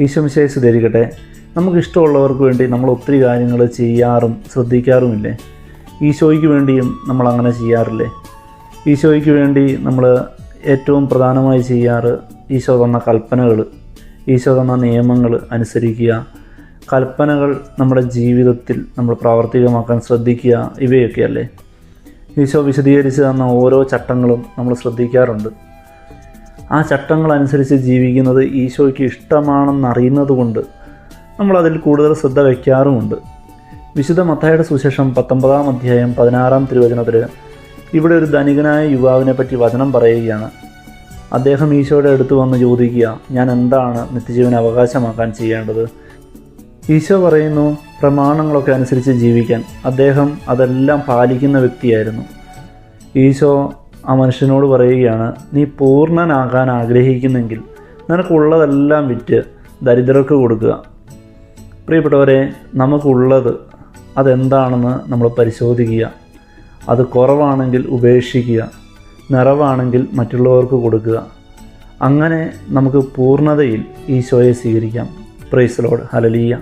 ഈശോമിശിഹായെ സ്തുതിയായിരിക്കട്ടെ. നമുക്കിഷ്ടമുള്ളവർക്ക് വേണ്ടി നമ്മൾ ഒത്തിരി കാര്യങ്ങൾ ചെയ്യാറും ശ്രദ്ധിക്കാറുമില്ലേ? ഈശോയ്ക്ക് വേണ്ടിയും നമ്മൾ അങ്ങനെ ചെയ്യാറില്ലേ? ഈശോയ്ക്ക് വേണ്ടി നമ്മൾ ഏറ്റവും പ്രധാനമായി ചെയ്യാറ് ഈശോ തന്ന കൽപ്പനകൾ, ഈശോ തന്ന നിയമങ്ങൾ അനുസരിക്കുക, കൽപ്പനകൾ നമ്മുടെ ജീവിതത്തിൽ നമ്മൾ പ്രാവർത്തികമാക്കാൻ ശ്രദ്ധിക്കുക, ഇവയൊക്കെയല്ലേ? ഈശോ വിശദീകരിച്ച് തന്ന ഓരോ ചട്ടങ്ങളും നമ്മൾ ശ്രദ്ധിക്കാറുണ്ട്. ആ ചട്ടങ്ങളനുസരിച്ച് ജീവിക്കുന്നത് ഈശോയ്ക്ക് ഇഷ്ടമാണെന്നറിയുന്നത് കൊണ്ട് നമ്മളതിൽ കൂടുതൽ ശ്രദ്ധ വയ്ക്കാറുമുണ്ട്. വിശുദ്ധ മത്തായിയുടെ സുവിശേഷം 19-ാം അധ്യായം 16-ാം തിരുവചനത്തിൽ ഇവിടെ ഒരു ധനികനായ യുവാവിനെ പറ്റി വചനം പറയുകയാണ്. അദ്ദേഹം ഈശോയുടെ അടുത്ത് വന്ന് ചോദിക്കുക, ഞാൻ എന്താണ് നിത്യജീവൻ അവകാശമാക്കാൻ ചെയ്യേണ്ടത്? ഈശോ പറയുന്നു, പ്രമാണങ്ങളൊക്കെ അനുസരിച്ച് ജീവിക്കാൻ. അദ്ദേഹം അതെല്ലാം പാലിക്കുന്ന വ്യക്തിയായിരുന്നു. ഈശോ ആ മനുഷ്യനോട് പറയുകയാണ്, നീ പൂർണ്ണനാകാൻ ആഗ്രഹിക്കുന്നെങ്കിൽ നിനക്കുള്ളതെല്ലാം വിറ്റ് ദരിദ്രർക്ക് കൊടുക്കുക. പ്രിയപ്പെട്ടവരെ, നമുക്കുള്ളത് അതെന്താണെന്ന് നമ്മൾ പരിശോധിക്കുക. അത് കുറവാണെങ്കിൽ ഉപേക്ഷിക്കുക, നിറവാണെങ്കിൽ മറ്റുള്ളവർക്ക് കൊടുക്കുക. അങ്ങനെ നമുക്ക് പൂർണ്ണതയിൽ ഈശോയെ സ്വീകരിക്കാം. Praise the Lord. ഹല്ലേലൂയ.